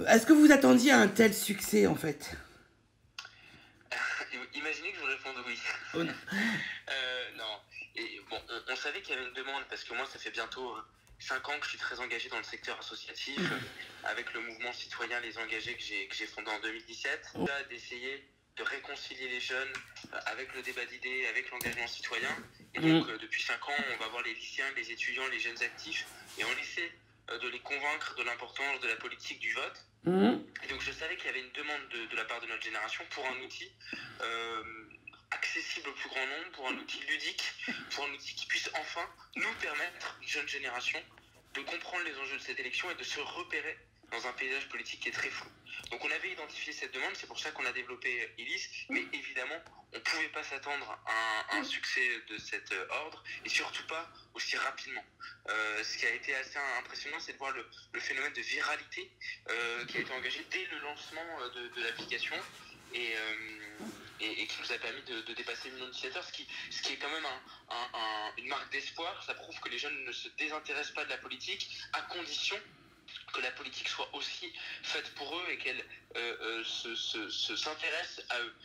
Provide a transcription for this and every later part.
Est-ce que vous attendiez à un tel succès, en fait? Imaginez que je vous réponde oui. Oh non. Non. Et bon, on savait qu'il y avait une demande parce que moi, ça fait bientôt 5 ans que je suis très engagé dans le secteur associatif avec le mouvement citoyen Les Engagés que j'ai fondé en 2017. D'essayer de réconcilier les jeunes avec le débat d'idées, avec l'engagement citoyen. Et donc, depuis 5 ans, on va voir les lycéens, les étudiants, les jeunes actifs et on essaie de les convaincre de l'importance de la politique du vote. Et donc je savais qu'il y avait une demande de la part de notre génération pour un outil accessible au plus grand nombre, pour un outil ludique, pour un outil qui puisse enfin nous permettre, une jeune génération, de comprendre les enjeux de cette élection et de se repérer dans un paysage politique qui est très flou. Donc on avait identifié cette demande, c'est pour ça qu'on a développé Elis, mais évidemment on ne pouvait pas s'attendre à un succès de cet ordre, et surtout pas aussi rapidement. Ce qui a été assez impressionnant, c'est de voir le phénomène de viralité qui a été engagé dès le lancement de l'application, et qui nous a permis de dépasser 1 million d'utilisateurs, ce qui est quand même une marque d'espoir. Ça prouve que les jeunes ne se désintéressent pas de la politique, à condition que la politique soit aussi faite pour eux et qu'elle s'intéresse à eux.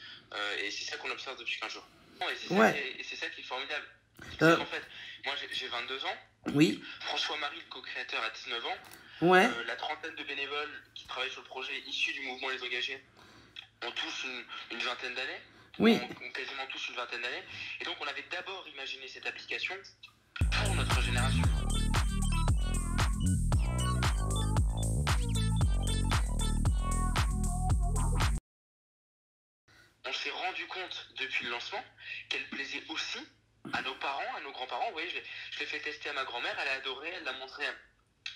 Et c'est ça qu'on observe depuis 15 jours. Et c'est ça qui est formidable. Parce qu'en fait, moi j'ai 22 ans. Oui. François-Marie, le co-créateur, a 19 ans. Ouais. La trentaine de bénévoles qui travaillent sur le projet issus du mouvement Les Engagés ont tous une vingtaine d'années. Oui. Ont quasiment tous une vingtaine d'années. Et donc on avait d'abord imaginé cette application pour notre génération. On s'est rendu compte depuis le lancement qu'elle plaisait aussi à nos parents, à nos grands-parents. Vous voyez, je l'ai fait tester à ma grand-mère, elle a adoré, elle l'a montré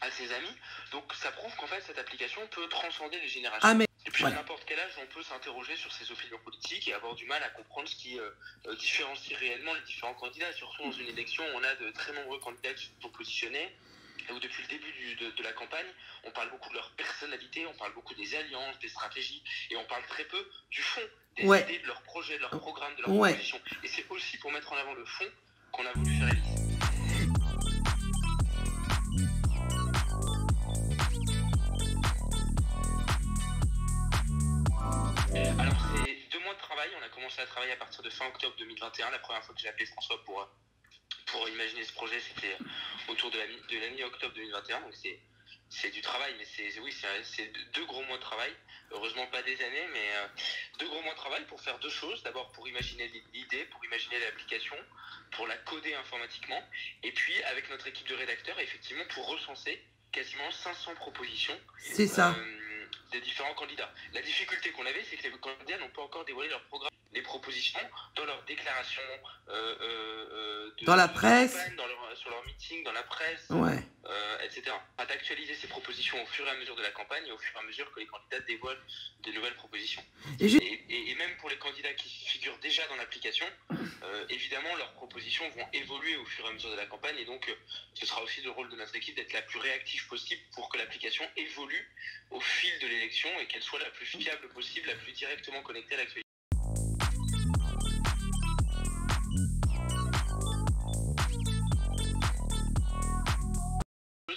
à ses amis. Donc ça prouve qu'en fait cette application peut transcender les générations. Et puis à n'importe quel âge, on peut s'interroger sur ses opinions politiques et avoir du mal à comprendre ce qui différencie réellement les différents candidats. Surtout dans une élection où on a de très nombreux candidats qui sont positionnés. Et où depuis le début de la campagne, on parle beaucoup de leur personnalité, on parle beaucoup des alliances, des stratégies, et on parle très peu du fond, des idées, de leurs projets, de leurs programmes, de leurs propositions. Et c'est aussi pour mettre en avant le fond qu'on a voulu faire Elis. Alors c'est 2 mois de travail, on a commencé à travailler à partir de fin octobre 2021, la première fois que j'ai appelé François pour imaginer ce projet, c'était autour de la mi-octobre 2021, donc c'est du travail, mais c'est 2 gros mois de travail, heureusement pas des années, mais 2 gros mois de travail pour faire 2 choses, d'abord pour imaginer l'idée, pour imaginer l'application, pour la coder informatiquement, et puis avec notre équipe de rédacteurs, effectivement pour recenser quasiment 500 propositions. C'est ça. Des différents candidats. La difficulté qu'on avait, c'est que les candidats n'ont pas encore dévoilé leur programme, les propositions dans leur déclaration, dans la presse, sur leur meeting, dans la presse, etc. D'actualiser ces propositions au fur et à mesure de la campagne et au fur et à mesure que les candidats dévoilent de nouvelles propositions. Et même pour les candidats qui figurent déjà dans l'application, évidemment leurs propositions vont évoluer au fur et à mesure de la campagne, et donc ce sera aussi le rôle de notre équipe d'être la plus réactive possible pour que l'application évolue au fil de l'élection et qu'elle soit la plus fiable possible, la plus directement connectée à l'actualité.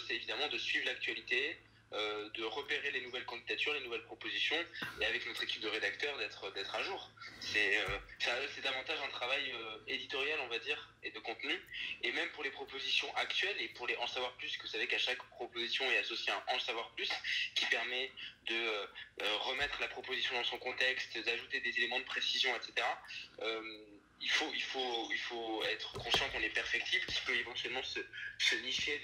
C'est évidemment de suivre l'actualité, de repérer les nouvelles candidatures, les nouvelles propositions, et avec notre équipe de rédacteurs d'être à jour. C'est davantage un travail éditorial, on va dire, et de contenu. Et même pour les propositions actuelles et pour les en savoir plus, que vous savez qu'à chaque proposition est associé un en savoir plus qui permet de remettre la proposition dans son contexte, d'ajouter des éléments de précision, etc. Il faut être conscient qu'on est perfectible, qu'il peut éventuellement se nicher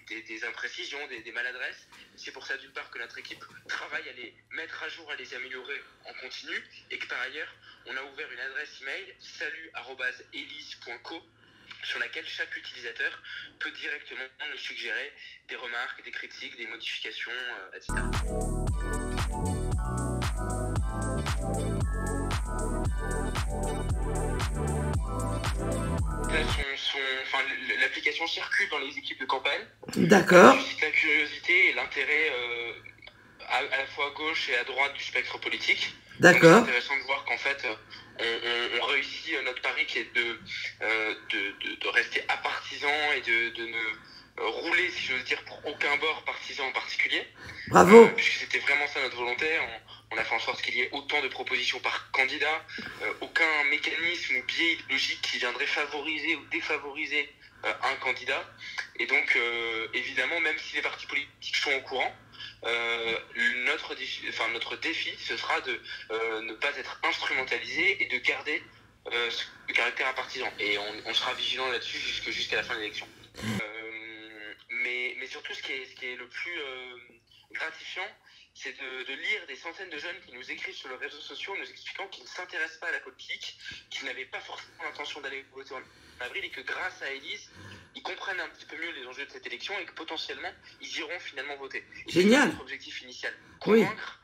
des imprécisions, des maladresses. C'est pour ça d'une part que notre équipe travaille à les mettre à jour, à les améliorer en continu, et que par ailleurs on a ouvert une adresse email salut@elis.co sur laquelle chaque utilisateur peut directement nous suggérer des remarques, des critiques, des modifications, etc. L'application circule dans les équipes de campagne. D'accord. Ça suscite la curiosité et l'intérêt à la fois à gauche et à droite du spectre politique. D'accord. C'est intéressant de voir qu'en fait, on réussit notre pari qui est de rester apartisan et de ne roulé, si j'ose dire, pour aucun bord partisan en particulier. Bravo. Puisque c'était vraiment ça notre volonté. On a fait en sorte qu'il y ait autant de propositions par candidat, aucun mécanisme ou biais idéologique qui viendrait favoriser ou défavoriser un candidat. Et donc, évidemment, même si les partis politiques sont au courant, notre défi, ce sera de ne pas être instrumentalisé et de garder ce caractère partisan. Et on sera vigilant là-dessus jusqu'à la fin de l'élection. Mais surtout, ce qui est le plus gratifiant, c'est de lire des centaines de jeunes qui nous écrivent sur les réseaux sociaux nous expliquant qu'ils ne s'intéressent pas à la politique, qu'ils n'avaient pas forcément l'intention d'aller voter en avril et que grâce à Élise, ils comprennent un petit peu mieux les enjeux de cette élection et que potentiellement, ils iront finalement voter. Et génial. C'est notre objectif initial. Convaincre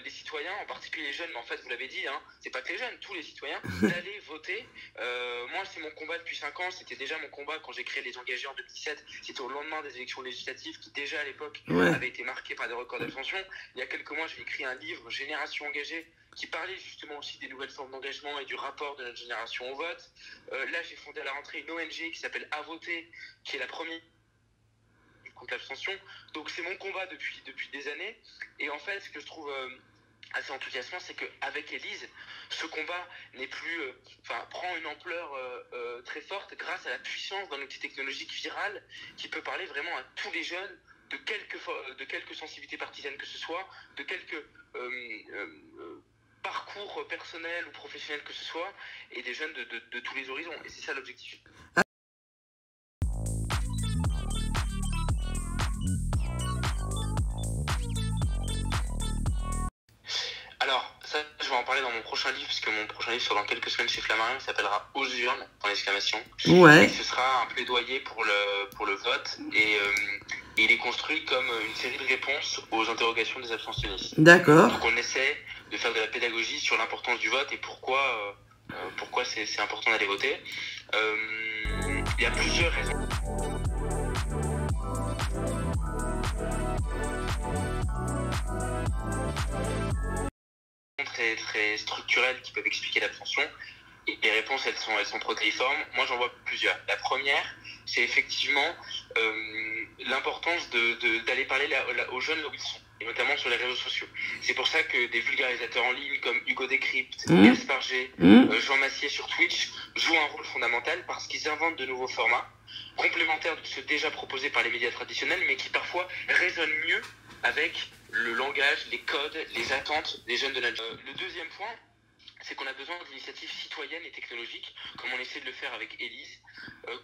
les citoyens, en particulier les jeunes, mais en fait, vous l'avez dit, hein, c'est pas que les jeunes, tous les citoyens, d'aller voter. Moi, c'est mon combat depuis 5 ans. C'était déjà mon combat quand j'ai créé Les Engagés en 2017. C'était au lendemain des élections législatives qui, déjà à l'époque, avaient été marquées par des records d'abstention. Il y a quelques mois, j'ai écrit un livre, Génération engagée, qui parlait justement aussi des nouvelles formes d'engagement et du rapport de notre génération au vote. Là, j'ai fondé à la rentrée une ONG qui s'appelle À Voter, qui est la première contre l'abstention. Donc c'est mon combat depuis des années. Et en fait, ce que je trouve assez enthousiasmant, c'est qu'avec Élise, ce combat n'est plus, prend une ampleur très forte grâce à la puissance d'un outil technologique viral qui peut parler vraiment à tous les jeunes de quelque sensibilité partisane que ce soit, de quelque parcours personnel ou professionnel que ce soit, et des jeunes de tous les horizons. Et c'est ça l'objectif. Alors, ça, je vais en parler dans mon prochain livre, puisque mon prochain livre sort dans quelques semaines chez Flammarion, il s'appellera Aux urnes, en exclamation. Ouais. Et ce sera un plaidoyer pour le vote, et il est construit comme une série de réponses aux interrogations des abstentionnistes. D'accord. Donc on essaie de faire de la pédagogie sur l'importance du vote et pourquoi c'est important d'aller voter. Il y a plusieurs raisons. Très structurelles qui peuvent expliquer l'abstention. Et les réponses, elles sont protéiformes. Moi, j'en vois plusieurs. La première, c'est effectivement l'importance d'aller parler aux jeunes là où ils sont, et notamment sur les réseaux sociaux. C'est pour ça que des vulgarisateurs en ligne comme Hugo Décrypte, Gaspard G, Jean Massier sur Twitch jouent un rôle fondamental parce qu'ils inventent de nouveaux formats, complémentaires de ceux déjà proposés par les médias traditionnels, mais qui parfois résonnent mieux avec le langage, les codes, les attentes des jeunes de notre vie. Le deuxième point, c'est qu'on a besoin d'initiatives citoyennes et technologiques, comme on essaie de le faire avec Élise,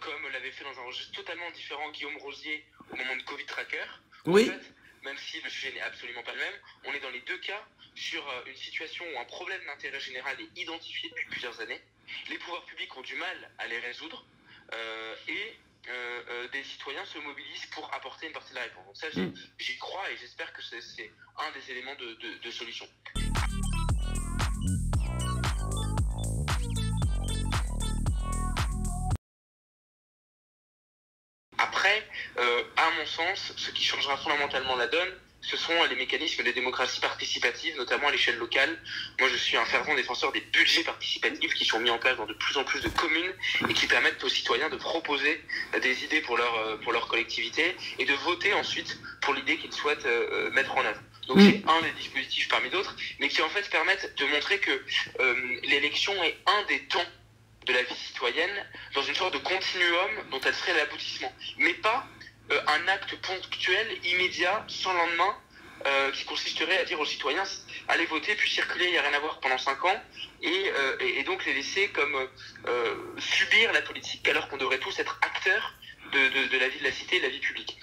comme l'avait fait dans un registre totalement différent Guillaume Rosier au moment de Covid Tracker. Oui. En fait, même si le sujet n'est absolument pas le même, on est dans les deux cas sur une situation où un problème d'intérêt général est identifié depuis plusieurs années. Les pouvoirs publics ont du mal à les résoudre et des citoyens se mobilisent pour apporter une partie de la réponse. Donc ça, j'y crois et j'espère que c'est un des éléments de solution. Après, à mon sens, ce qui changera fondamentalement la donne, ce sont les mécanismes de démocratie participative, notamment à l'échelle locale. Moi, je suis un fervent défenseur des budgets participatifs qui sont mis en place dans de plus en plus de communes et qui permettent aux citoyens de proposer des idées pour leur collectivité et de voter ensuite pour l'idée qu'ils souhaitent mettre en œuvre. Donc c'est un des dispositifs parmi d'autres, mais qui en fait permettent de montrer que l'élection est un des temps de la vie citoyenne dans une sorte de continuum dont elle serait l'aboutissement, mais pas un acte ponctuel, immédiat, sans lendemain, qui consisterait à dire aux citoyens allez voter puis circuler, il n'y a rien à voir pendant 5 ans, et donc les laisser comme subir la politique alors qu'on devrait tous être acteurs de la vie de la cité et de la vie publique.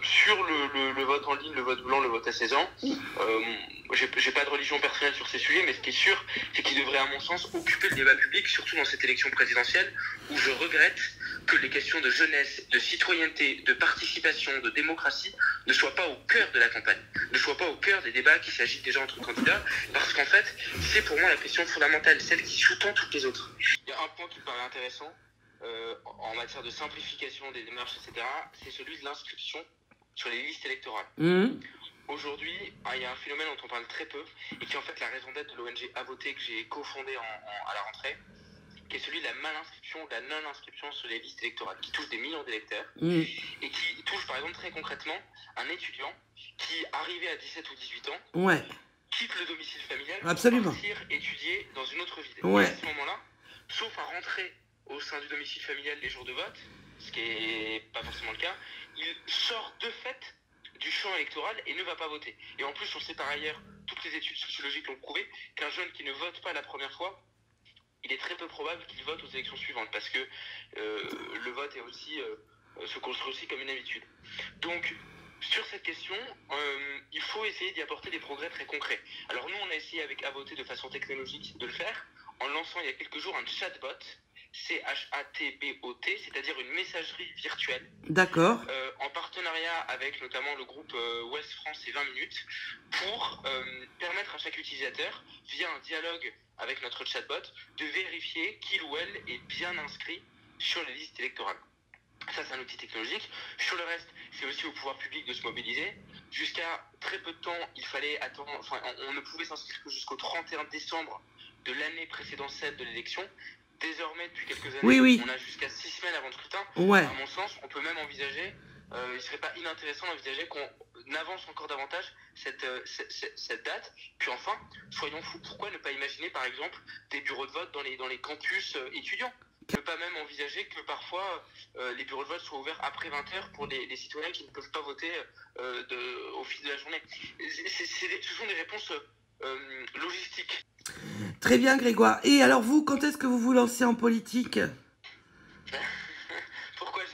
Sur le vote en ligne, le vote blanc, le vote à 16 ans, j'ai pas de religion personnelle sur ces sujets, mais ce qui est sûr, c'est qu'il devrait, à mon sens, occuper le débat public, surtout dans cette élection présidentielle, où je regrette que les questions de jeunesse, de citoyenneté, de participation, de démocratie ne soient pas au cœur de la campagne, ne soient pas au cœur des débats qui s'agitent déjà entre candidats, parce qu'en fait, c'est pour moi la question fondamentale, celle qui sous-tend toutes les autres. Il y a un point qui me paraît intéressant, en matière de simplification des démarches, etc., c'est celui de l'inscription sur les listes électorales. Aujourd'hui, il y a un phénomène dont on parle très peu, et qui est en fait la raison d'être de l'ONG À Voter que j'ai cofondée à la rentrée, qui est celui de la mal-inscription ou de la non-inscription sur les listes électorales, qui touche des millions d'électeurs, et qui touche par exemple très concrètement un étudiant qui, arrivé à 17 ou 18 ans, Ouais. quitte le domicile familial Absolument. pour partir étudier dans une autre ville. Ouais. Et à ce moment-là, sauf à rentrer au sein du domicile familial les jours de vote, ce qui n'est pas forcément le cas, il sort de fait du champ électoral et ne va pas voter. Et en plus, on sait par ailleurs, toutes les études sociologiques l'ont prouvé, qu'un jeune qui ne vote pas la première fois, il est très peu probable qu'il vote aux élections suivantes, parce que le vote est aussi, se construit aussi comme une habitude. Donc, sur cette question, il faut essayer d'y apporter des progrès très concrets. Alors nous, on a essayé avec À Voter de façon technologique de le faire, en lançant il y a quelques jours un chatbot, CHATBOT, c'est-à-dire une messagerie virtuelle. D'accord. En partenariat avec notamment le groupe Ouest France et 20 minutes, pour permettre à chaque utilisateur, via un dialogue avec notre chatbot, de vérifier qu'il ou elle est bien inscrit sur les listes électorales. Ça, c'est un outil technologique. Sur le reste, c'est aussi au pouvoir public de se mobiliser. Jusqu'à très peu de temps, il fallait attendre, enfin, on ne pouvait s'inscrire que jusqu'au 31 décembre de l'année précédente celle de l'élection. Désormais, depuis quelques années, oui. on a jusqu'à 6 semaines avant le scrutin. Ouais. À mon sens, on peut même envisager, il ne serait pas inintéressant d'envisager qu'on avance encore davantage cette date. Puis enfin, soyons fous, pourquoi ne pas imaginer par exemple des bureaux de vote dans les campus étudiants? Ne pas même envisager que parfois les bureaux de vote soient ouverts après 20h pour les citoyens qui ne peuvent pas voter au fil de la journée. Ce sont des réponses logistiques. Très bien, Grégoire. Et alors vous, quand est-ce que vous vous lancez en politique? Pourquoi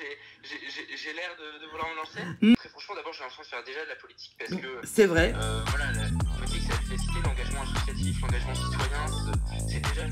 j'ai l'air de vouloir me lancer? Très franchement, d'abord, j'ai l'impression de faire déjà de la politique parce que... C'est vrai. Voilà, la politique, c'est la diversité, l'engagement associatif, l'engagement citoyen, c'est déjà